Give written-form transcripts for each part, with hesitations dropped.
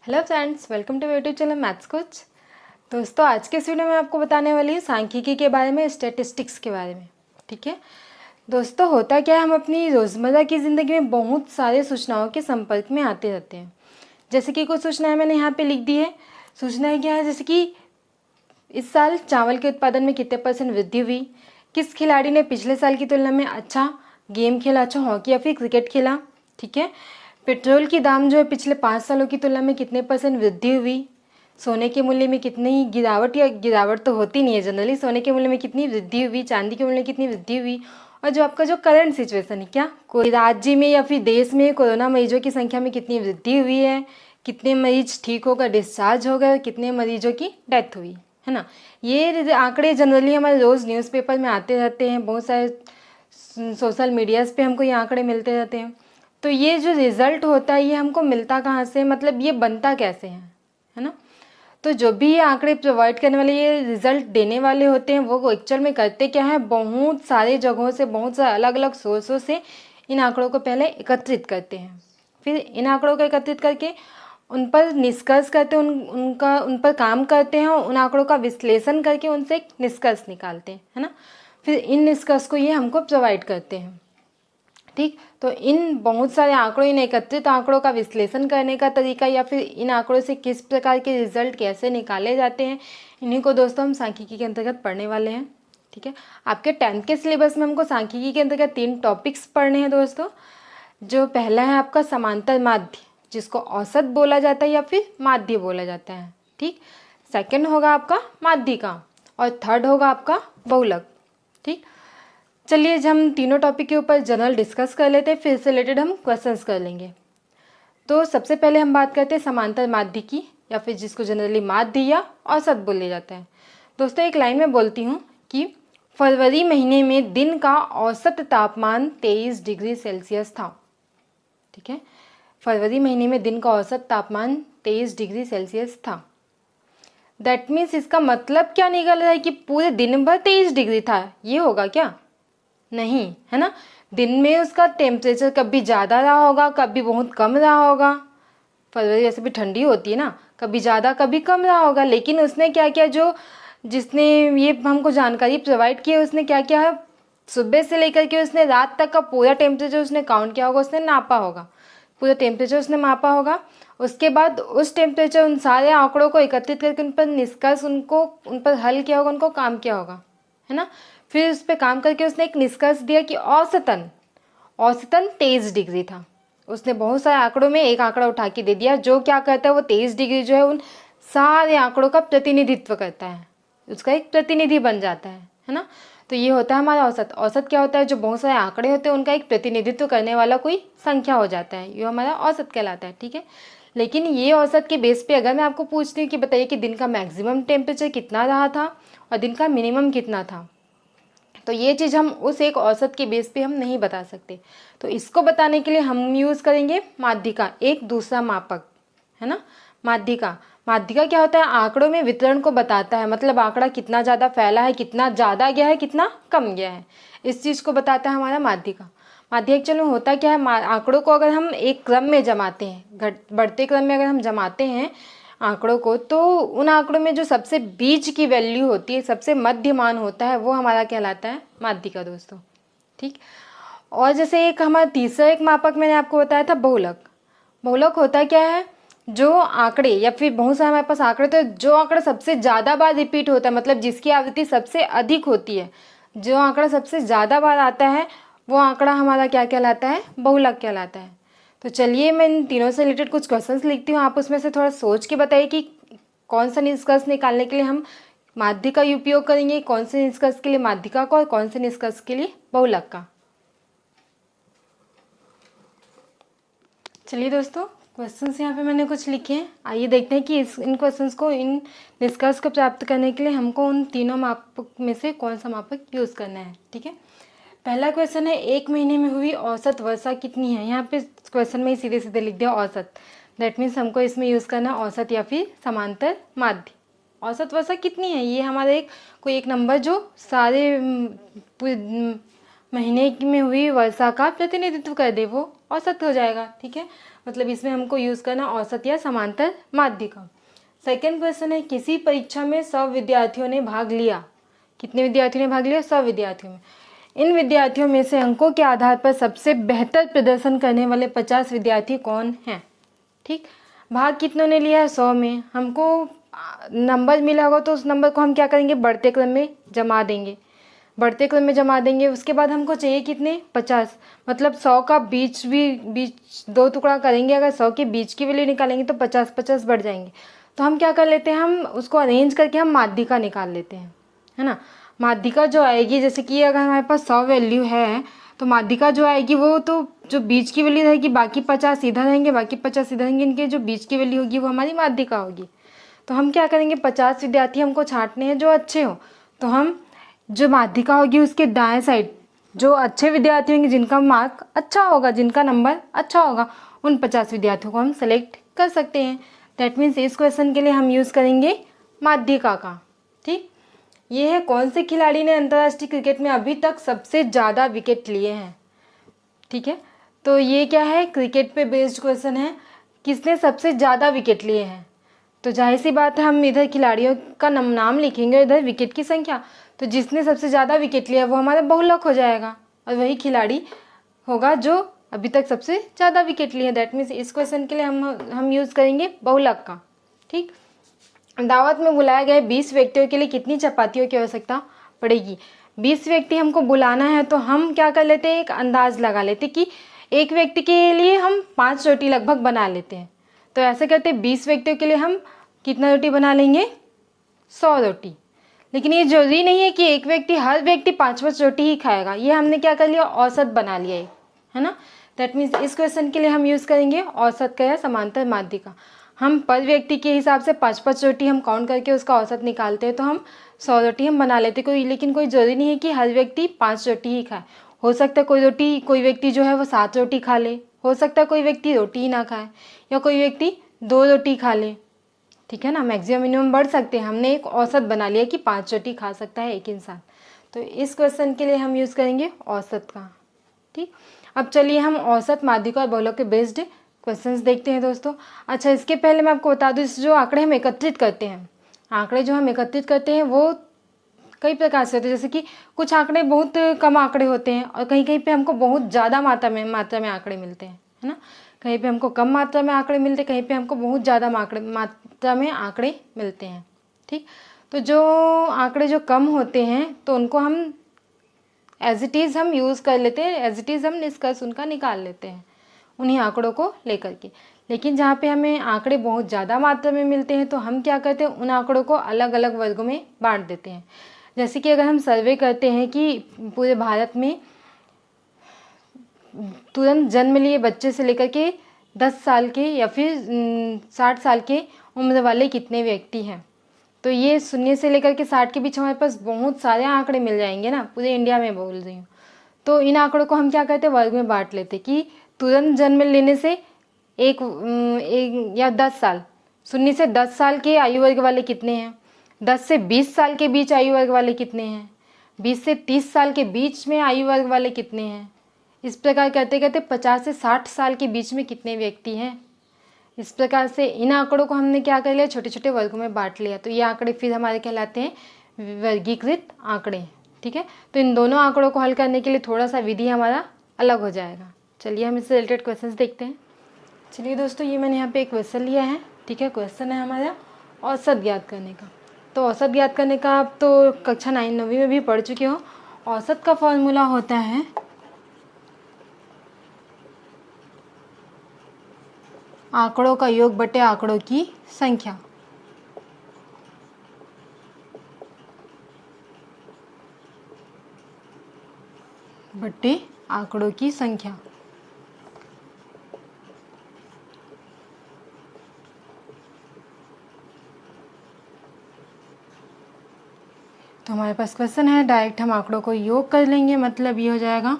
Hello friends, welcome to YouTube channel maths coach. दोस्तों, आज के इस वीडियो में आपको बताने वाली हूँ सांख्यिकी के बारे में, स्टैटिस्टिक्स के बारे में। ठीक है दोस्तों, होता क्या है, हम अपनी रोज़मर्रा की ज़िंदगी में बहुत सारे सूचनाओं के संपर्क में आते रहते हैं। जैसे कि कुछ सूचनाएं मैंने यहाँ पे लिख दी है। सूचनाएं क्या है, जैसे कि इस साल चावल के उत्पादन में कितने % वृद्धि हुई, किस खिलाड़ी ने पिछले साल की तुलना में अच्छा गेम खेला, अच्छा हॉकी या फिर क्रिकेट खेला। ठीक है, पेट्रोल की दाम जो है पिछले 5 सालों की तुलना में कितने % वृद्धि हुई, सोने के मूल्य में कितनी गिरावट, या गिरावट तो होती नहीं है जनरली, सोने के मूल्य में कितनी वृद्धि हुई, चांदी के मूल्य में कितनी वृद्धि हुई, और जो आपका जो करंट सिचुएशन है, क्या कोई राज्य में या फिर देश में कोरोना मरीजों की संख्या में कितनी वृद्धि हुई है, कितने मरीज ठीक होकर डिस्चार्ज हो गए, कितने मरीजों की डेथ हुई है ना। ये आंकड़े जनरली हमारे रोज़ न्यूज़पेपर में आते रहते हैं, बहुत सारे सोशल मीडियाज़ पे हमको ये आंकड़े मिलते रहते हैं। तो ये जो रिज़ल्ट होता है ये हमको मिलता कहाँ से, मतलब ये बनता कैसे है ना। तो जो भी ये आंकड़े प्रोवाइड करने वाले, ये रिज़ल्ट देने वाले होते हैं, वो एक्चुअल में करते क्या है, बहुत सारे जगहों से, बहुत सारे अलग अलग सोर्सों से इन आंकड़ों को पहले एकत्रित करते हैं। फिर इन आंकड़ों को एकत्रित करके उन पर निष्कर्ष करते हैं, उन पर काम करते हैं, उन आंकड़ों का विश्लेषण करके उनसे एक निष्कर्ष निकालते हैं, है ना। फिर इन निष्कर्ष को ये हमको प्रोवाइड करते हैं। ठीक, तो इन बहुत सारे आंकड़ों, इन एकत्रित आंकड़ों का विश्लेषण करने का तरीका, या फिर इन आंकड़ों से किस प्रकार के रिजल्ट कैसे निकाले जाते हैं, इन्हीं को दोस्तों हम सांख्यिकी के अंतर्गत पढ़ने वाले हैं। ठीक है, आपके 10th के सिलेबस में हमको सांख्यिकी के अंतर्गत 3 टॉपिक्स पढ़ने हैं दोस्तों। जो पहला है आपका समांतर माध्य, जिसको औसत बोला जाता है या फिर माध्य बोला जाता है। ठीक, सेकंड होगा आपका माध्यिका, और थर्ड होगा आपका बहुलक। ठीक, चलिए हम तीनों टॉपिक के ऊपर जनरल डिस्कस कर लेते हैं, फिर से रिलेटेड हम क्वेश्चंस कर लेंगे। तो सबसे पहले हम बात करते हैं समांतर माध्य की, या फिर जिसको जनरली माध्य या औसत बोला जाता है। दोस्तों, एक लाइन में बोलती हूँ कि फरवरी महीने में दिन का औसत तापमान 23 डिग्री सेल्सियस था। ठीक है, फरवरी महीने में दिन का औसत तापमान 23 डिग्री सेल्सियस था। दैट मीन्स इसका मतलब क्या निकल रहा है कि पूरे दिन भर 23 डिग्री था, ये होगा क्या? नहीं, है ना। दिन में उसका टेम्परेचर कभी ज़्यादा रहा होगा, कभी बहुत कम रहा होगा। फरवरी वैसे भी ठंडी होती है ना, कभी ज़्यादा कभी कम रहा होगा। लेकिन उसने क्या किया, जो जिसने ये हमको जानकारी प्रोवाइड की है, उसने क्या किया, सुबह से लेकर के उसने रात तक का पूरा टेम्परेचर उसने काउंट किया होगा, उसने नापा होगा, पूरा टेम्परेचर उसने मापा होगा। उसके बाद उस टेम्परेचर, उन सारे आंकड़ों को एकत्रित करके उन पर निष्कर्ष, उन पर हल किया होगा, उनको काम किया होगा, है ना। फिर उस पर काम करके उसने एक निष्कर्ष दिया कि औसतन 23 डिग्री था। उसने बहुत सारे आंकड़ों में एक आंकड़ा उठा के दे दिया, जो क्या करता है, वो 23 डिग्री जो है उन सारे आंकड़ों का प्रतिनिधित्व करता है, उसका एक प्रतिनिधि बन जाता है ना। तो ये होता है हमारा औसत। औसत क्या होता है, जो बहुत सारे आंकड़े होते हैं उनका एक प्रतिनिधित्व करने वाला कोई संख्या हो जाता है, ये हमारा औसत कहलाता है। ठीक है, लेकिन ये औसत के बेस पे अगर मैं आपको पूछती हूँ कि बताइए कि दिन का मैक्सिमम टेम्परेचर कितना रहा था और दिन का मिनिमम कितना था, तो ये चीज़ हम उस एक औसत के बेस पे हम नहीं बता सकते। तो इसको बताने के लिए हम यूज़ करेंगे माध्यिका, एक दूसरा मापक, है ना। माध्यिका क्या होता है, आंकड़ों में वितरण को बताता है, मतलब आंकड़ा कितना ज़्यादा फैला है, कितना ज़्यादा गया है, कितना कम गया है, इस चीज़ को बताता है हमारा माध्यिका। माध्यिका एक्चुअली होता क्या है, आंकड़ों को अगर हम एक क्रम में जमाते हैं, बढ़ते क्रम में अगर हम जमाते हैं आंकड़ों को, तो उन आंकड़ों में जो सबसे बीच की वैल्यू होती है, सबसे मध्य मान होता है, वो हमारा कहलाता है माध्यिका दोस्तों। ठीक, और जैसे एक हमारा तीसरा एक मापक मैंने आपको बताया था बहुलक। बहुलक होता क्या है, जो आंकड़े या फिर बहुत सारे हमारे पास आंकड़े, तो जो आंकड़ा सबसे ज़्यादा बार रिपीट होता है, मतलब जिसकी आवृत्ति सबसे अधिक होती है, जो आंकड़ा सबसे ज़्यादा बार आता है, वो आंकड़ा हमारा क्या कहलाता है, बहुलक कहलाता है। तो चलिए मैं इन तीनों से रिलेटेड कुछ क्वेश्चंस लिखती हूँ, आप उसमें से थोड़ा सोच के बताइए कि कौन सा निष्कर्ष निकालने के लिए हम माध्यिका का उपयोग करेंगे, कौन से निष्कर्ष के लिए माध्यिका का और कौन से निष्कर्ष के लिए बहुलक का। चलिए दोस्तों, क्वेश्चंस यहाँ पे मैंने कुछ लिखे हैं, आइए देखते हैं कि इन क्वेश्चंस को, इन निष्कर्ष को प्राप्त करने के लिए हमको उन तीनों मापक में से कौन सा मापक यूज़ करना है। ठीक है, पहला क्वेश्चन है, एक महीने में हुई औसत वर्षा कितनी है। यहाँ पे क्वेश्चन में ही सीधे सीधे लिख दिया औसत, दैट मीन्स हमको इसमें यूज़ करना है औसत या फिर समांतर माध्य। औसत वर्षा कितनी है, ये हमारा कोई एक नंबर जो सारे महीने में हुई वर्षा का प्रतिनिधित्व कर दे, वो औसत हो जाएगा। ठीक है, मतलब इसमें हमको यूज़ करना औसत या समांतर माध्य का। सेकेंड क्वेश्चन है, किसी परीक्षा में 100 विद्यार्थियों ने भाग लिया। कितने विद्यार्थियों ने भाग लिया? 100 विद्यार्थियों में। इन विद्यार्थियों में से अंकों के आधार पर सबसे बेहतर प्रदर्शन करने वाले 50 विद्यार्थी कौन हैं? ठीक, भाग कितनों ने लिया है? 100 में। हमको नंबर मिला होगा तो उस नंबर को हम क्या करेंगे? बढ़ते क्रम में जमा देंगे, बढ़ते क्रम में जमा देंगे। उसके बाद हमको चाहिए कितने? 50। मतलब 100 का बीच 2 टुकड़ा करेंगे, अगर 100 के बीच की वैल्यू निकालेंगे तो 50 बढ़ जाएंगे। तो हम क्या कर लेते हैं, हम उसको अरेंज करके हम माध्यिका निकाल लेते हैं, है ना। माध्यिका जो आएगी, जैसे कि अगर हमारे पास 100 वैल्यू है तो माध्यिका जो आएगी वो तो जो बीच की वैल्यू रहेगी, बाकी 50 इधर रहेंगे, बाकी 50 इधर रहेंगे, इनके जो बीच की वैल्यू होगी वो हमारी माध्यिका होगी। तो हम क्या करेंगे, 50 विद्यार्थी हमको छांटने हैं जो अच्छे हो, तो हम जो माध्यिका होगी उसके दाएं साइड जो अच्छे विद्यार्थी होंगे, जिनका मार्क अच्छा होगा, जिनका नंबर अच्छा होगा, उन 50 विद्यार्थियों को हम सेलेक्ट कर सकते हैं। दैट मीन्स इस क्वेश्चन के लिए हम यूज़ करेंगे माध्यिका का। ठीक, ये है कौन से खिलाड़ी ने अंतर्राष्ट्रीय क्रिकेट में अभी तक सबसे ज़्यादा विकेट लिए हैं। ठीक है, तो ये क्या है, क्रिकेट पे बेस्ड क्वेश्चन है, किसने सबसे ज़्यादा विकेट लिए हैं। तो जाहिर सी बात है हम इधर खिलाड़ियों का नाम लिखेंगे, इधर विकेट की संख्या, तो जिसने सबसे ज़्यादा विकेट लिया वो हमारा बहुलक हो जाएगा और वही खिलाड़ी होगा जो अभी तक सबसे ज़्यादा विकेट लिए। दैट मीन्स इस क्वेश्चन के लिए हम यूज़ करेंगे बहुलक का। ठीक, दावत में बुलाए गए 20 व्यक्तियों के लिए कितनी चपातियों की आवश्यकता पड़ेगी? 20 व्यक्ति हमको बुलाना है तो हम क्या कर लेते हैं, एक अंदाज लगा लेते कि एक व्यक्ति के लिए हम 5 रोटी लगभग बना लेते हैं। तो ऐसे करते 20 व्यक्तियों के लिए हम कितना रोटी बना लेंगे? 100 रोटी। लेकिन ये जरूरी नहीं है कि हर व्यक्ति 5-5 रोटी ही खाएगा, ये हमने क्या कर लिया, औसत बना लिया है ना। दैट मीन्स इस क्वेश्चन के लिए हम यूज़ करेंगे औसत का या समांतर माध्य का। हम पर व्यक्ति के हिसाब से 5-5 रोटी हम काउंट करके उसका औसत निकालते हैं, तो हम 100 रोटी हम बना लेते। लेकिन कोई ज़रूरी नहीं है कि हर व्यक्ति 5 रोटी ही खाए। हो सकता है कोई व्यक्ति जो है वो 7 रोटी खा ले, हो सकता है कोई व्यक्ति रोटी ही ना खाए, या कोई व्यक्ति 2 रोटी खा ले। ठीक है ना, मैक्सिमम मिनिमम बढ़ सकते हैं। हमने एक औसत बना लिया कि 5 रोटी खा सकता है एक इंसान। तो इस क्वेश्चन के लिए हम यूज़ करेंगे औसत का। ठीक, अब चलिए हम औसत, माध्यिका और बहुलक के बेस्ड क्वेश्चंस देखते हैं दोस्तों। अच्छा, इसके पहले मैं आपको बता दूं, जो आंकड़े हम एकत्रित करते हैं, आंकड़े जो हम एकत्रित करते हैं वो कई प्रकार से होते हैं। जैसे कि कुछ आंकड़े बहुत कम आंकड़े होते हैं और कहीं कहीं पे हमको बहुत ज़्यादा मात्रा में आंकड़े मिलते हैं, है ना। कहीं पे हमको कम मात्रा में आंकड़े मिलते हैं, कहीं पे हमको बहुत ज़्यादा मात्रा में आंकड़े मिलते हैं। ठीक, तो जो आंकड़े जो कम होते हैं तो उनको हम एज इट इज़ हम यूज़ कर लेते हैं, एज इट इज़ हम निष्कर्ष उनका निकाल लेते हैं उन्हीं आंकड़ों को लेकर के। लेकिन जहाँ पे हमें आंकड़े बहुत ज़्यादा मात्रा में मिलते हैं तो हम क्या करते हैं, उन आंकड़ों को अलग अलग वर्गों में बांट देते हैं। जैसे कि अगर हम सर्वे करते हैं कि पूरे भारत में तुरंत जन्म लिए बच्चे से लेकर के 10 साल के या फिर 60 साल के उम्र वाले कितने व्यक्ति हैं, तो ये 0 से लेकर के 60 के बीच हमारे पास बहुत सारे आंकड़े मिल जाएंगे ना, पूरे इंडिया में बोल रही हूँ। तो इन आंकड़ों को हम क्या करते हैं, वर्ग में बांट लेते कि तुरंत जन्म लेने से एक या 10 साल, 0 से 10 साल के आयु वर्ग वाले कितने हैं, 10 से 20 साल के बीच आयु वर्ग वाले कितने हैं, 20 से 30 साल के बीच में आयु वर्ग वाले कितने हैं। इस प्रकार करते करते 50 से 60 साल के बीच में कितने व्यक्ति हैं। इस प्रकार से इन आंकड़ों को हमने क्या कर लिया, छोटे छोटे वर्गों में बांट लिया। तो ये आंकड़े फिर हमारे कहलाते हैं वर्गीकृत आंकड़े। ठीक है, तो इन दोनों आंकड़ों को हल करने के लिए थोड़ा सा विधि हमारा अलग हो जाएगा। चलिए हम इससे रिलेटेड क्वेश्चंस देखते हैं। चलिए दोस्तों, ये मैंने यहाँ पे एक क्वेश्चन लिया है। ठीक है, क्वेश्चन है हमारा औसत ज्ञात करने का। तो औसत ज्ञात करने का आप तो कक्षा 9वीं में भी पढ़ चुके हो। औसत का फॉर्मूला होता है आंकड़ों का योग बटे आंकड़ों की संख्या। बटे आंकड़ों की संख्या। तो हमारे पास क्वेश्चन है, डायरेक्ट हम आंकड़ों को योग कर लेंगे, मतलब ये हो जाएगा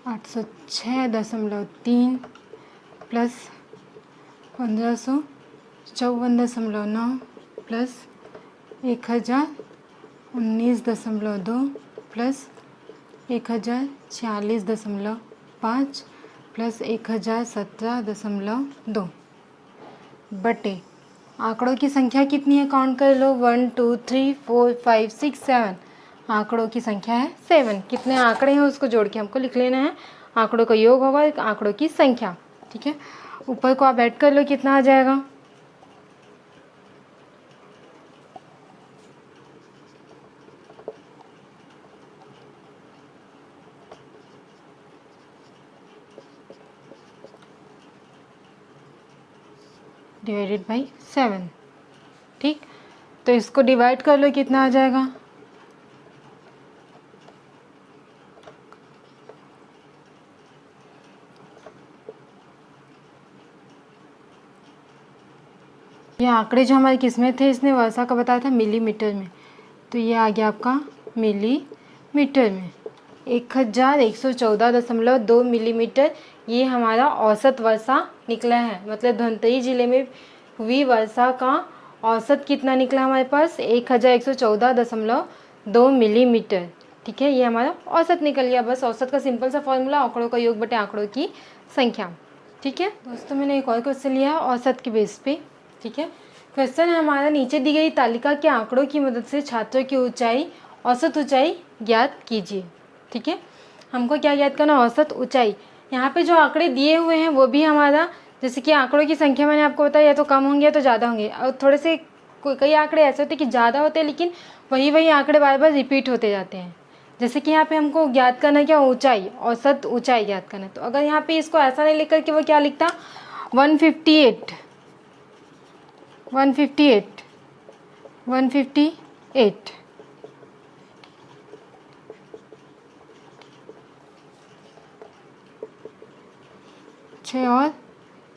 806.3 प्लस 1554.9 प्लस 1019.2 प्लस 1046.5 प्लस 1017.2 बटे आंकड़ों की संख्या कितनी है, काउंट कर लो। 1 2 3 4 5 6 7 आंकड़ों की संख्या है 7। कितने आंकड़े हैं उसको जोड़ के हमको लिख लेना है। आंकड़ों का योग होगा आंकड़ों की संख्या, ठीक है। ऊपर को आप ऐड कर लो, कितना आ जाएगा, डिवाइडेड बाई 7, ठीक। तो इसको डिवाइड कर लो, कितना आ जाएगा, ये आंकड़े जो हमारे किस में थे, इसने वर्षा का बताया था मिलीमीटर में, तो ये आ गया आपका मिलीमीटर में। 1114.2 मिलीमीटर ये हमारा औसत वर्षा निकला है। मतलब धमतरी जिले में हुई वर्षा का औसत कितना निकला हमारे पास, 1114.2 मिलीमीटर, ठीक है। ये हमारा औसत निकल गया। बस औसत का सिंपल सा फॉर्मूला, आंकड़ों का योग बटे आंकड़ों की संख्या, ठीक है। दोस्तों मैंने एक और क्वेश्चन लिया है औसत के बेस पे, ठीक है। क्वेश्चन है हमारा, नीचे दी गई तालिका के आंकड़ों की मदद से छात्रों की ऊंचाई, औसत ऊंचाई ज्ञात कीजिए, ठीक है। हमको क्या ज्ञात करना, औसत ऊंचाई। यहाँ पे जो आंकड़े दिए हुए हैं वो भी हमारा, जैसे कि आंकड़ों की संख्या मैंने आपको बताया, या तो कम होंगे या तो ज़्यादा होंगे। और थोड़े से कई आंकड़े ऐसे होते हैं कि ज़्यादा होते हैं लेकिन वही आंकड़े बार बार रिपीट होते जाते हैं। जैसे कि यहाँ पे हमको ज्ञात करना क्या, ऊंचाई, औसत ऊंचाई ज्ञात करना। तो अगर यहाँ पे इसको ऐसा नहीं लिख करके वो क्या लिखता, 158 6 और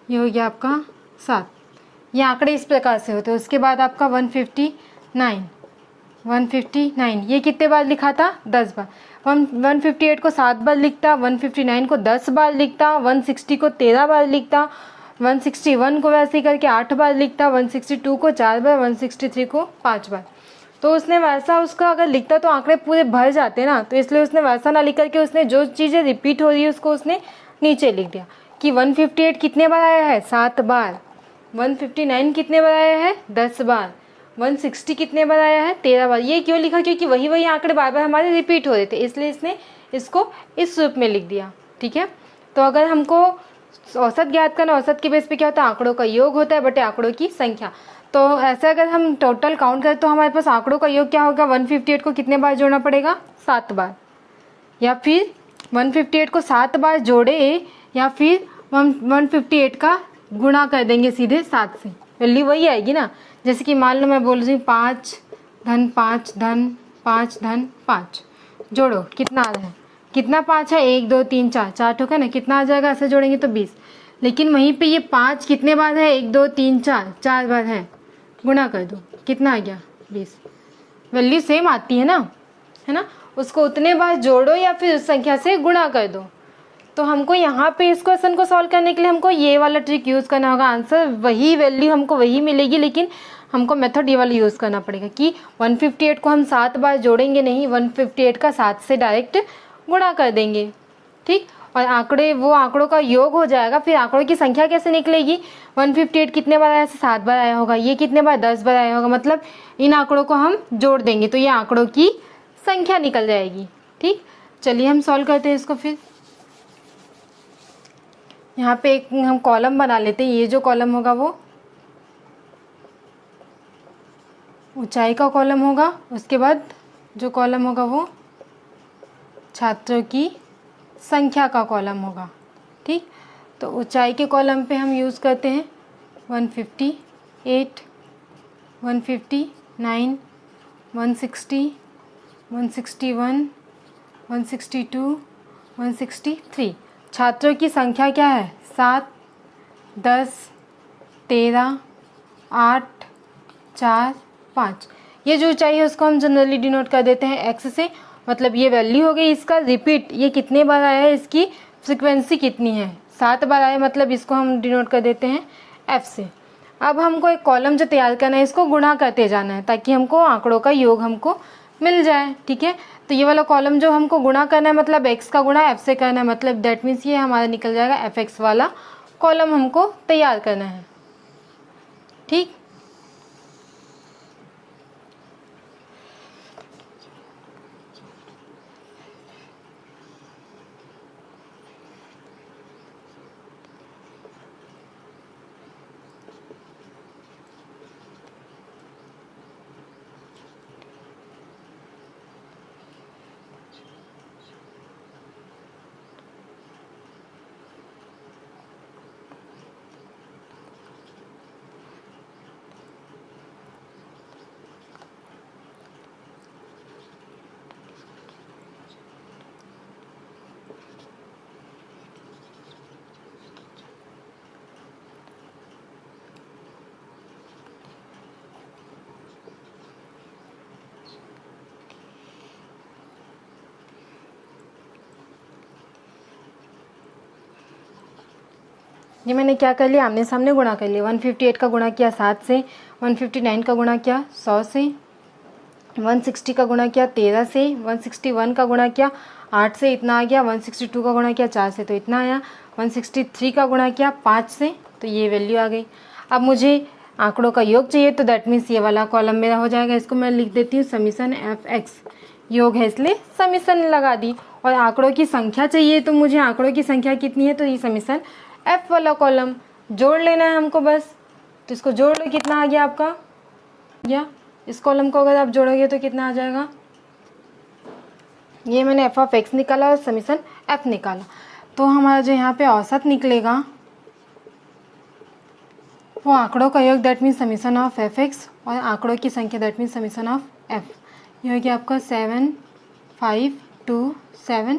ये हो गया आपका 7। ये आंकड़े इस प्रकार से होते हैं। उसके बाद आपका 159 ये कितने बार लिखा था, 10 बार। 158 को 7 बार लिखता, 159 को 10 बार लिखता, 160 को 13 बार लिखता, 161 को वैसे ही करके 8 बार लिखता, 162 को 4 बार, 163 को 5 बार। तो उसने वैसा उसका अगर लिखता तो आंकड़े पूरे भर जाते ना, तो इसलिए उसने वैसा ना लिख करके उसने जो चीज़ें रिपीट हो रही है उसको उसने नीचे लिख दिया कि 158 कितने बार आया है, 7 बार। 159 कितने बार आया है, 10 बार। 160 कितने बार आया है, 13 बार। ये क्यों लिखा, क्योंकि वही आंकड़े बार बार हमारे रिपीट हो रहे थे, इसलिए इसने इसको इस रूप में लिख दिया, ठीक है। तो अगर हमको औसत ज्ञात करना, औसत के बेस पे क्या होता है, आंकड़ों का योग होता है बटे आंकड़ों की संख्या। तो ऐसा अगर हम टोटल काउंट करें तो हमारे पास आंकड़ों का योग क्या होगा, 158 को कितने बार जोड़ना पड़ेगा, 7 बार। या फिर 158 को 7 बार जोड़े, या फिर 158 का गुणा कर देंगे सीधे 7 से, वैल्यू वही आएगी ना। जैसे कि मान लो मैं बोल रही हूँ 5 धन 5 धन 5 धन 5, जोड़ो कितना आ रहा है, कितना 5 है, 1 2 3 4, 4 ठोका ना, कितना आ जाएगा, ऐसे जोड़ेंगे तो 20। लेकिन वहीं पे ये 5 कितने बार है, 1 2 3 4, 4 बार है, गुणा कर दो, कितना आ गया, 20। वैल्यू सेम आती है ना, उसको उतने बार जोड़ो या फिर उस संख्या से गुणा कर दो। तो हमको यहाँ पे इस क्वेश्चन को सॉल्व करने के लिए हमको ये वाला ट्रिक यूज़ करना होगा। आंसर वही, वैल्यू हमको वही मिलेगी, लेकिन हमको मेथड ये वाला यूज़ करना पड़ेगा कि 158 को हम 7 बार जोड़ेंगे नहीं, 158 का 7 से डायरेक्ट गुणा कर देंगे, ठीक। और वो आंकड़ों का योग हो जाएगा। फिर आंकड़ों की संख्या कैसे निकलेगी, 158 कितने बार आया, 7 बार आया होगा, ये कितने बार, 10 बार आया होगा। मतलब इन आंकड़ों को हम जोड़ देंगे तो ये आंकड़ों की संख्या निकल जाएगी, ठीक। चलिए हम सॉल्व करते हैं इसको। फिर यहाँ पे एक हम कॉलम बना लेते हैं। ये जो कॉलम होगा वो ऊंचाई का कॉलम होगा, उसके बाद जो कॉलम होगा वो छात्रों की संख्या का कॉलम होगा, ठीक। तो ऊंचाई के कॉलम पे हम यूज़ करते हैं 158, 159, 160, 161, 162, 163। छात्रों की संख्या क्या है, 7 10 13 8 4 5। ये जो ऊंचाई है उसको हम जनरली डिनोट कर देते हैं एक्स से। मतलब ये वैल्यू हो गई इसका रिपीट, ये कितने बार आया है, इसकी फ्रिक्वेंसी कितनी है, 7 बार आया, मतलब इसको हम डिनोट कर देते हैं एफ से। अब हमको एक कॉलम जो तैयार करना है, इसको गुणा करते जाना है ताकि हमको आंकड़ों का योग हमको मिल जाए। ठीक है, तो ये वाला कॉलम जो हमको गुणा करना है मतलब x का गुणा f से करना है, मतलब दैट मीन्स ये हमारा निकल जाएगा fx वाला कॉलम हमको तैयार करना है। ठीक, ये मैंने क्या कर लिया, आमने सामने गुणा कर लिया। 158 का गुणा किया 7 से, 159 का गुणा किया 100 से, 160 का गुणा किया 13 से, 161 का गुणा किया 8 से, इतना आ गया। 162 का गुणा किया 4 से तो इतना आया। 163 का गुणा किया 5 से तो ये वैल्यू आ गई। अब मुझे आंकड़ों का योग चाहिए तो दैट मीन्स ये वाला कॉलम मेरा हो जाएगा। इसको मैं लिख देती हूँ समीशन एफ एक्स, योग है इसलिए समीशन लगा दी। और आंकड़ों की संख्या चाहिए तो मुझे आंकड़ों की संख्या कितनी है तो ये समीशन एफ वाला कॉलम जोड़ लेना है हमको बस। तो इसको जोड़ लो, कितना आ गया आपका, या इस कॉलम को अगर आप जोड़ोगे तो कितना आ जाएगा। ये मैंने एफ ऑफ एक्स निकाला और समीशन एफ निकाला। तो हमारा जो यहाँ पे औसत निकलेगा वो आंकड़ों का योग that means summation of F x और आंकड़ों की संख्या that means summation of F. ये हो गया आपका 7527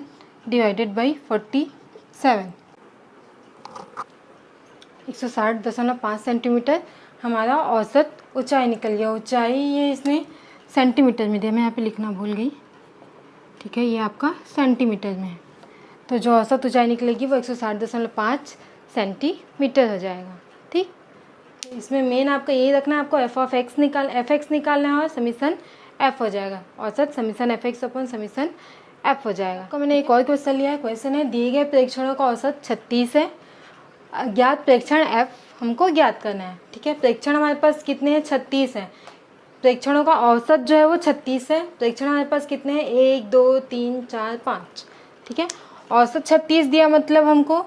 डिवाइडेड बाई 47, 160.5 सेंटीमीटर हमारा औसत ऊंचाई निकल गया। ऊंचाई ये इसने सेंटीमीटर में दिया, मैं यहाँ पे लिखना भूल गई। ठीक है, ये आपका सेंटीमीटर में है। तो जो औसत ऊंचाई निकलेगी वो 160.5 सेंटीमीटर हो जाएगा। ठीक, इसमें मेन आपका यही रखना है, आपको एफ एक्स निकालना है और समीशन एफ हो जाएगा। औसत summation F x upon summation F हो जाएगा। तो मैंने एक और क्वेश्चन लिया है। क्वेश्चन है दिए गए प्रेक्षणों का औसत 36 है, ज्ञात प्रेक्षण f हमको ज्ञात करना है। ठीक है, प्रेक्षण हमारे पास कितने हैं, 36 है। प्रेक्षणों का औसत जो है वो 36 है। प्रेक्षण हमारे पास कितने हैं, 1 2 3 4 5। ठीक है, औसत 36 दिया मतलब हमको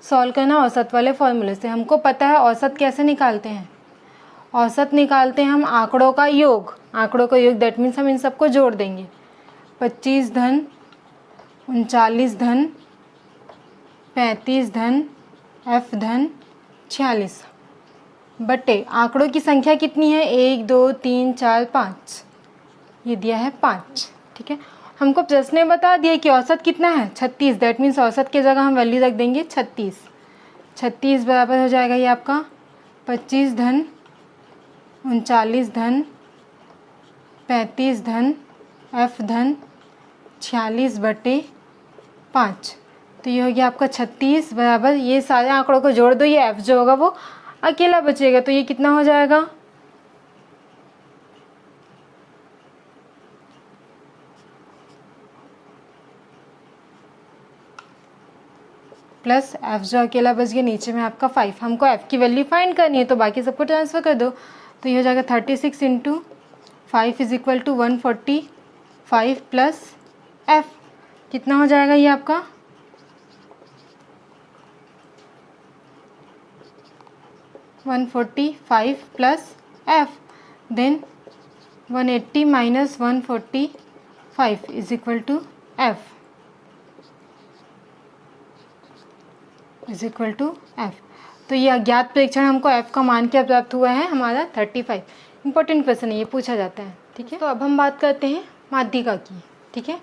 सॉल्व करना औसत वाले फॉर्मूले से। हमको पता है औसत कैसे निकालते हैं, औसत निकालते हैं हम आंकड़ों का योग। आंकड़ों का योग दैट मीन्स हम इन सबको जोड़ देंगे। 25 धन 39 धन 35 धन f धन 46 बटे आंकड़ों की संख्या कितनी है, 1 2 3 4 5, ये दिया है 5। ठीक है, हमको प्रश्न ने बता दिया कि औसत कितना है 36, दैट मीन्स औसत की जगह हम वैल्यू रख देंगे 36। 36 बराबर हो जाएगा ये आपका 25 धन 39 धन 35 धन f धन 46 बटे 5। तो ये हो गया आपका 36 बराबर, ये सारे आंकड़ों को जोड़ दो, ये f जो होगा वो अकेला बचेगा। तो ये कितना हो जाएगा, प्लस f जो अकेला बच गया, नीचे में आपका 5। हमको f की वैल्यू फाइंड करनी है तो बाकी सबको ट्रांसफ़र कर दो। तो ये हो जाएगा 36 into 5 is equal to 145 plus f, कितना हो जाएगा ये आपका 145 plus f, then 180 minus 145 is equal to f is equal to f। तो ये अज्ञात प्रेक्षण हमको f का मान क्या प्राप्त हुआ है हमारा 35। इंपॉर्टेंट क्वेश्चन है, ये पूछा जाता है। ठीक है, तो अब हम बात करते हैं माध्यिका की। ठीक है,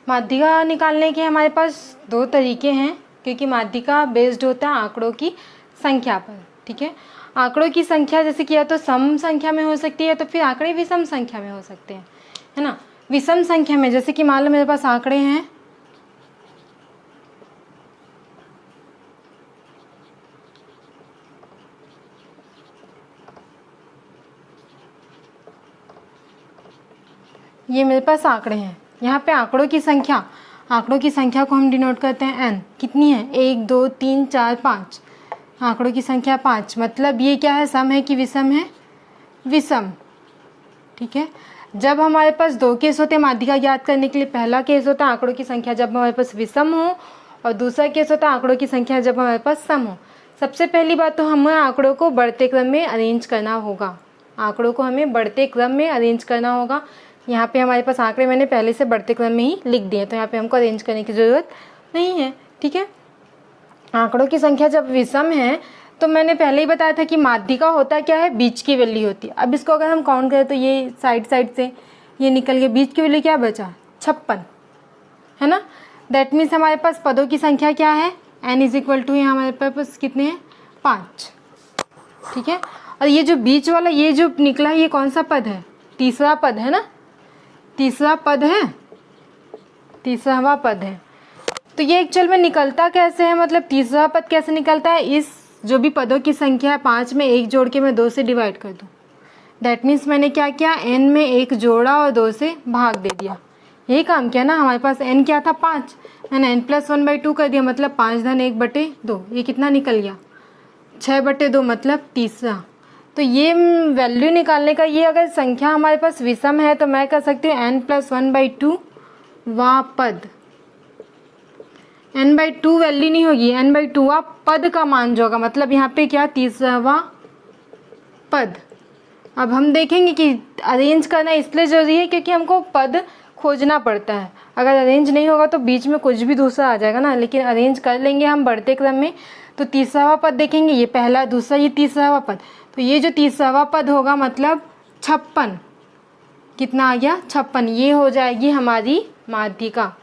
माध्यिका निकालने के हमारे पास दो तरीके हैं, क्योंकि माध्यिका बेस्ड होता है आंकड़ों की संख्या पर। ठीक है, आंकड़ों की संख्या जैसे कि या तो सम संख्या में हो सकती है तो फिर आंकड़े विषम संख्या में हो सकते हैं, है ना। विषम संख्या में जैसे कि मान लो मेरे पास आंकड़े हैं ये मेरे पास आंकड़े हैं। यहाँ पे आंकड़ों की संख्या को हम डिनोट करते हैं n। कितनी है? 1 2 3 4 5। आंकड़ों की संख्या 5। मतलब ये क्या है, सम है कि विषम है? विषम। ठीक है। जब हमारे पास दो केस होते हैं माध्यिका ज्ञात करने के लिए, पहला केस होता है आंकड़ों की संख्या जब हमारे पास विषम हो, और दूसरा केस होता है आंकड़ों की संख्या जब हमारे पास सम हो। सबसे पहली बात तो हमें आंकड़ों को बढ़ते क्रम में अरेंज करना होगा। आंकड़ों को हमें बढ़ते क्रम में अरेंज करना होगा। यहाँ पे हमारे पास आंकड़े मैंने पहले से बढ़ते क्रम में ही लिख दिए, तो यहाँ पे हमको अरेंज करने की ज़रूरत नहीं है। ठीक है। आंकड़ों की संख्या जब विषम है तो मैंने पहले ही बताया था कि माध्यिका होता क्या है, बीच की वैल्यू होती है। अब इसको अगर हम काउंट करें तो ये साइड से ये निकल गया, बीच की वैल्यू क्या बचा? 56, है ना। दैट मीन्स हमारे पास पदों की संख्या क्या है? n इज इक्वल टू हमारे पास कितने हैं? 5। ठीक है। और ये जो बीच वाला ये जो निकला है ये कौन सा पद है? तीसरा पद है ना, तीसरा पद है, तीसरावां पद है। तो ये एक्चुअल में निकलता कैसे है, मतलब तीसरा पद कैसे निकलता है? इस जो भी पदों की संख्या है 5 में 1 जोड़ के मैं 2 से डिवाइड कर दूँ। दैट मीन्स मैंने क्या किया, n में 1 जोड़ा और 2 से भाग दे दिया। यही काम किया ना। हमारे पास n क्या था? 5। मैंने n+1/2 कर दिया, मतलब 5-1/2। ये कितना निकल गया? 6/2, मतलब तीसरा। तो ये वैल्यू निकालने का, ये अगर संख्या हमारे पास विषम है तो मैं कर सकती हूँ n+1/2 वां पद। n/2 वैल्यू नहीं होगी, n/2 वां पद का मान जो होगा, मतलब यहाँ पे क्या? तीसरावां पद। अब हम देखेंगे कि अरेंज करना इसलिए ज़रूरी है क्योंकि हमको पद खोजना पड़ता है। अगर अरेंज नहीं होगा तो बीच में कुछ भी दूसरा आ जाएगा ना, लेकिन अरेंज कर लेंगे हम बढ़ते क्रम में। तो तीसरावां पद देखेंगे, ये पहला, दूसरा, ये तीसरावां पद। तो ये जो तीसरावां पद होगा मतलब 56। कितना आ गया? 56। ये हो जाएगी हमारी माध्यिका।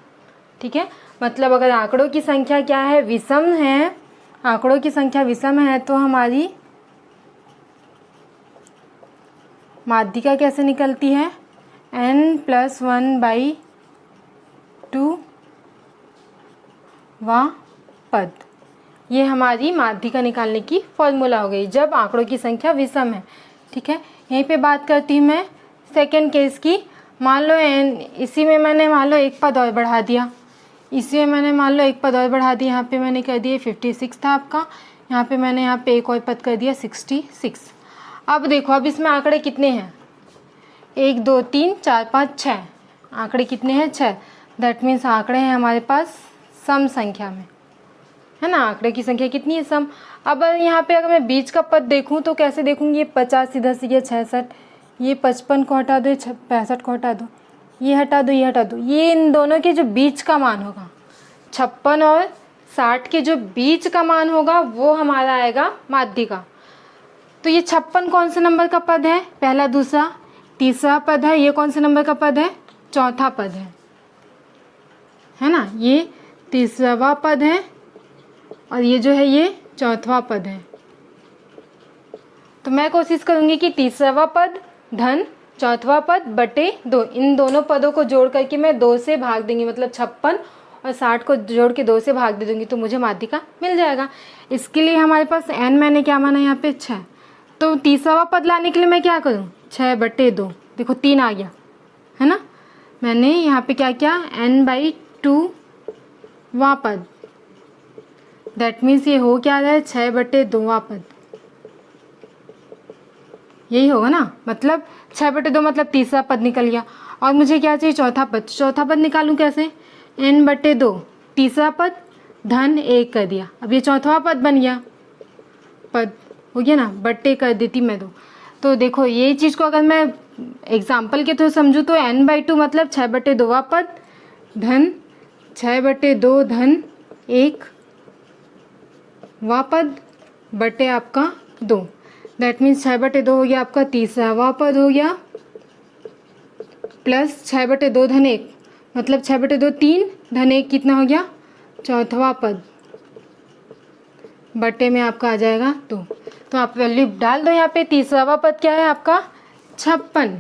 ठीक है। मतलब अगर आंकड़ों की संख्या क्या है? विषम है। आंकड़ों की संख्या विषम है तो हमारी माध्यिका कैसे निकलती है? n+1/2 वां पद। ये हमारी माध्यिका निकालने की फॉर्मूला हो गई जब आंकड़ों की संख्या विषम है। ठीक है। यहीं पे बात करती हूँ मैं सेकेंड केस की। मान लो इसी में मैंने मान लो एक पद और बढ़ा दिया, इसी में मैंने मान लो एक पद और बढ़ा दिया। यहाँ पे मैंने कर दिया 56 था आपका, यहाँ पे मैंने यहाँ पे एक और पद कर दिया 66। अब देखो, अब इसमें आंकड़े कितने हैं? 1 2 3 4 5 6। आंकड़े कितने हैं? 6। दैट मीन्स आंकड़े हैं हमारे पास सम संख्या में, है ना। आंकड़े की संख्या कितनी है? सम। अब यहाँ पे अगर मैं बीच का पद देखूँ तो कैसे देखूँगी? ये 50 सीधा सीधा 66, ये 55 को हटा दो, ये 65 को हटा दो, ये हटा दो, ये हटा दो। ये इन दोनों के जो बीच का मान होगा, 56 और 60 के जो बीच का मान होगा वो हमारा आएगा माध्यिका। तो ये 56 कौन से नंबर का पद है? पहला, दूसरा, तीसरा पद है। ये कौन से नंबर का पद है? चौथा पद है ना। ये तीसरावां पद है और ये जो है ये चौथवा पद है। तो मैं कोशिश करूंगी कि तीसरावां पद धन चौथवा पद बटे 2, इन दोनों पदों को जोड़ करके मैं 2 से भाग देंगी, मतलब 56 और 60 को जोड़ के 2 से भाग दे दूंगी तो मुझे माध्यिका मिल जाएगा। इसके लिए हमारे पास n मैंने क्या माना यहाँ पे? 6। तो तीसरावां पद लाने के लिए मैं क्या करूँ? 6/2। देखो 3 आ गया, है ना। मैंने यहाँ पे क्या किया? n/2 वां पद। दैट मीन्स ये हो क्या रहा है? 6/2 वां पद। यही होगा ना, मतलब 6/2 मतलब तीसरा पद निकल गया। और मुझे क्या चाहिए? चौथा पद। चौथा पद निकालूं कैसे? n/2 तीसरा पद धन 1 कर दिया। अब ये चौथा पद बन गया, पद हो गया ना, बट्टे कर देती मैं 2। तो देखो ये चीज़ को अगर मैं एग्जाम्पल के थ्रू समझूँ तो n/2 मतलब 6/2 वां पद धन 6/2 धन 1 वां पद बटे आपका 2। दैट मीन्स 6/2 हो गया आपका तीसरावां पद हो गया, प्लस 6/2 धन 1 मतलब 6/2 3 धन 1 कितना हो गया? चौथवा पद बटे में आपका आ जाएगा 2। तो आप वैल्यू डाल दो यहाँ पे। तीसरावां पद क्या है आपका? 56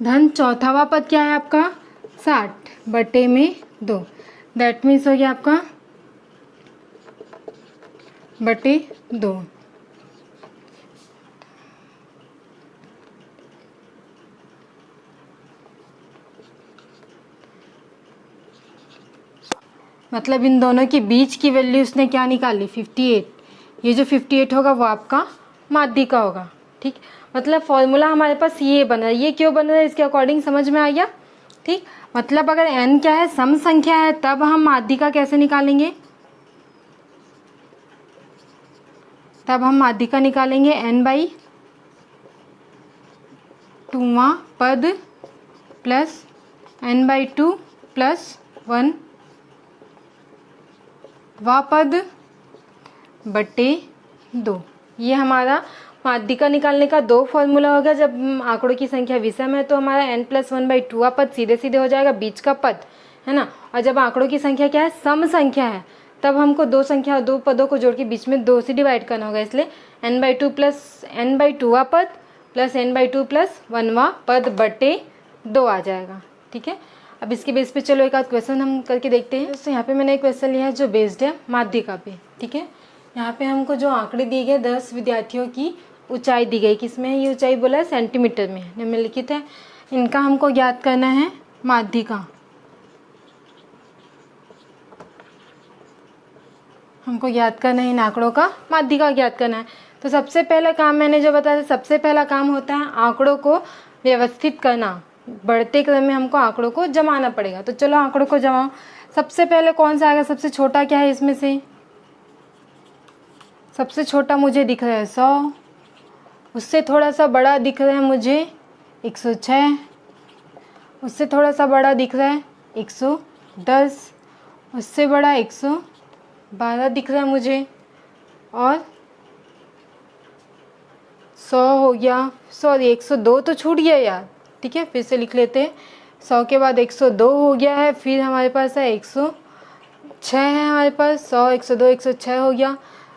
धन चौथावां पद क्या है आपका? 60 बटे में 2। दैट मीन्स हो गया आपका बटे 2। मतलब इन दोनों के बीच की वैल्यू उसने क्या निकाली 58। ये जो 58 होगा वो आपका माध्यिका होगा। ठीक, मतलब फॉर्मूला हमारे पास ये बन रहा है। ये क्यों बन रहा है इसके अकॉर्डिंग समझ में आ गया। ठीक, मतलब अगर n क्या है सम संख्या है तब हम माध्यिका कैसे निकालेंगे, तब हम माध्यिका निकालेंगे n/2वां पद प्लस n/2 प्लस 1 वां पद बटे 2। ये हमारा माध्यिका निकालने का दो फॉर्मूला होगा। जब आंकड़ों की संख्या विषम है तो हमारा n+1/2 पद सीधे सीधे हो जाएगा, बीच का पद है ना। और जब आंकड़ों की संख्या क्या है सम संख्या है तब हमको दो पदों को जोड़ के बीच में 2 से डिवाइड करना होगा। इसलिए n/2 प्लस n/2 पद प्लस n/2 प्लस 1वां पद बटे 2 आ जाएगा। ठीक है, अब इसके बेस पे चलो एक आध क्वेश्चन हम करके देखते हैं। तो यहाँ पे मैंने एक क्वेश्चन लिया है जो बेस्ड है माध्यिका पे। ठीक है, यहाँ पे हमको जो आंकड़े दिए गए 10 विद्यार्थियों की ऊंचाई दी गई, किसमें है ये ऊंचाई बोला है सेंटीमीटर में है, निम्नलिखित है। इनका हमको ज्ञात करना है माध्यिका। हमको ज्ञात करना है इन आंकड़ों का माध्यिका ज्ञात करना है। तो सबसे पहला काम मैंने जो बताया, सबसे पहला काम होता है आंकड़ों को व्यवस्थित करना। बढ़ते क्रम में हमको आंकड़ों को जमाना पड़ेगा। तो चलो आंकड़ों को जमाओ। सबसे पहले कौन सा आएगा, सबसे छोटा क्या है इसमें से, सबसे छोटा मुझे दिख रहा है 100, उससे थोड़ा सा बड़ा दिख रहा है मुझे 106, उससे थोड़ा सा बड़ा दिख रहा है 110, उससे बड़ा 112 दिख रहा है मुझे, और 100 हो गया। सॉरी 102 तो छूट गया यार। ठीक है, फिर से लिख लेते हैं। 100 के बाद 102 हो गया है, फिर हमारे पास है 106 है हमारे पास, 100 102 106 हो गया।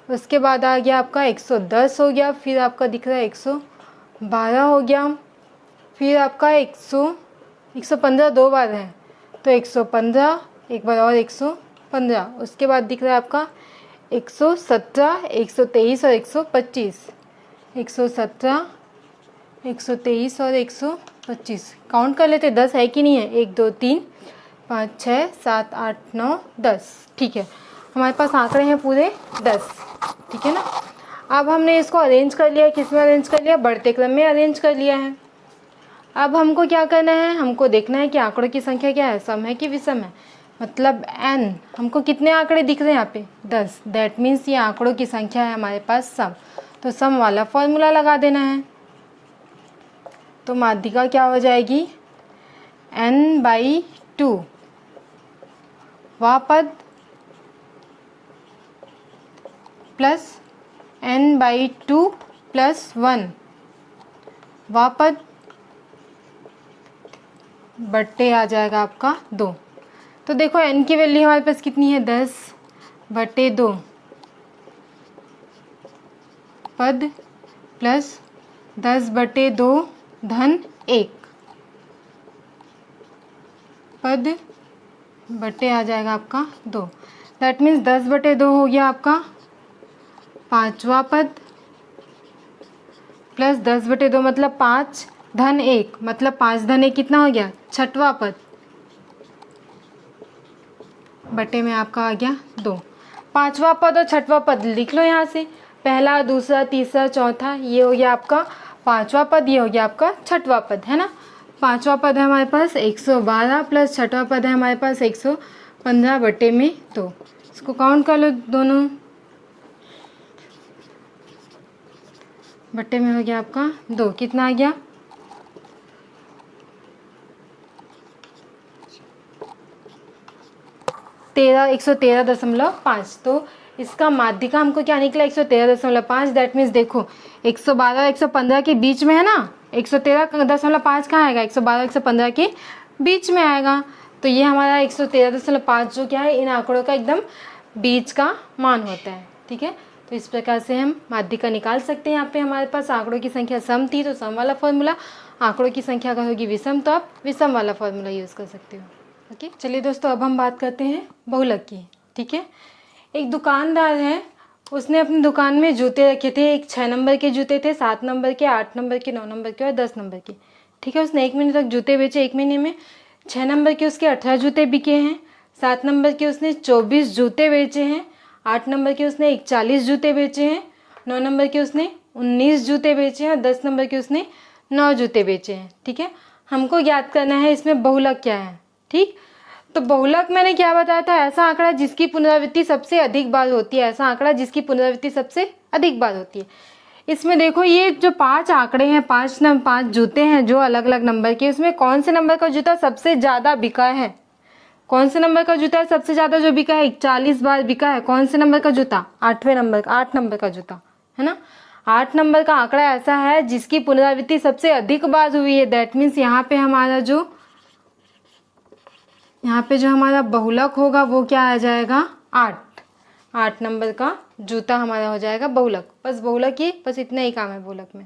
उसके बाद आ गया आपका 110 हो गया, फिर आपका दिख रहा है 112 हो गया, फिर आपका 115 दो बार है तो 115, एक बार और 115। उसके बाद दिख रहा है आपका 117 123 और 125, 117 123 और 125। काउंट कर लेते 10 है कि नहीं है, 1 2 3 5 6 7 8 9 10। ठीक है, हमारे पास आंकड़े हैं पूरे 10। ठीक है ना। अब हमने इसको अरेंज कर लिया, किस में अरेंज कर लिया, बढ़ते क्रम में अरेंज कर लिया है। अब हमको क्या करना है, हमको देखना है कि आंकड़ों की संख्या क्या है, सम है कि विषम है। मतलब n, हमको कितने आंकड़े दिख रहे हैं यहाँ पे 10, दैट मीन्स ये आंकड़ों की संख्या है हमारे पास सम। तो सम वाला फॉर्मूला लगा देना है। तो माध्यिका क्या हो जाएगी n/2 वां पद प्लस n/2 प्लस 1 वां पद बट्टे आ जाएगा आपका 2। तो देखो n की वैल्यू हमारे पास कितनी है 10/2 पद प्लस 10/2 धन 1 पद बटे आ जाएगा आपका 2। दैट मीन्स 10/2 हो गया आपका 5वां पद प्लस 10/2 मतलब 5 धन 1 मतलब 5 धन 1 कितना हो गया 6वां पद बटे में आपका आ गया 2। 5वां पद और 6वां पद लिख लो यहाँ से, पहला दूसरा तीसरा चौथा, ये हो गया आपका 5वां पद, ये हो गया आपका 6वां पद है ना। 5वां पद है हमारे पास 112 प्लस 6वां पद है हमारे पास 115 बटे में 2। इसको काउंट कर लो दोनों, बटे में हो गया आपका 2। कितना आ गया 113.5। तो इसका माध्यिका हमको क्या निकला 113.5। दैट मीन्स देखो 112 और 115 के बीच में है ना, 113.5 कहाँ आएगा 112 115 के बीच में आएगा। तो ये हमारा 113.5 जो क्या है इन आंकड़ों का एकदम बीच का मान होता है। ठीक है, तो इस प्रकार से हम माध्यिका निकाल सकते हैं। यहाँ पे हमारे पास आंकड़ों की संख्या सम थी तो सम वाला फॉर्मूला, आंकड़ों की संख्या अगर होगी विषम तो आप विषम वाला फॉर्मूला यूज़ कर सकते हो। ओके, चलिए दोस्तों अब हम बात करते हैं बहुलक की। ठीक है, एक दुकानदार है, उसने अपनी दुकान में जूते रखे थे। एक 6 नंबर के जूते थे, 7 नंबर के, 8 नंबर के, 9 नंबर के और 10 नंबर के। ठीक है, उसने 1 महीने तक जूते बेचे। 1 महीने में 6 नंबर के उसके 18 जूते बिके हैं, 7 नंबर के उसने 24 जूते बेचे हैं, 8 नंबर के उसने 41 जूते बेचे हैं, 9 नंबर के उसने 19 जूते बेचे हैं और 10 नंबर के उसने 9 जूते बेचे हैं। ठीक है, हमको ज्ञात करना है इसमें बहुलक क्या है। ठीक, तो बहुलक मैंने क्या बताया था, ऐसा आंकड़ा जिसकी पुनरावृत्ति सबसे अधिक बार होती है, ऐसा आंकड़ा जिसकी पुनरावृत्ति सबसे अधिक बार होती है। इसमें देखो ये जो 5 आंकड़े हैं, 5 जूते हैं जो अलग अलग नंबर के, उसमें कौन से नंबर का जूता सबसे ज़्यादा बिका है, कौन से नंबर का जूता सबसे ज़्यादा जो बिका है, 41 बार बिका है। कौन से नंबर का जूता, 8 नंबर का जूता है ना। 8 नंबर का आंकड़ा ऐसा है जिसकी पुनरावृत्ति सबसे अधिक बार हुई है। दैट मीन्स यहाँ पे हमारा बहुलक होगा वो क्या आ जाएगा, 8 नंबर का जूता हमारा हो जाएगा बहुलक। बस बहुलक ही, बस इतना ही काम है बहुलक में।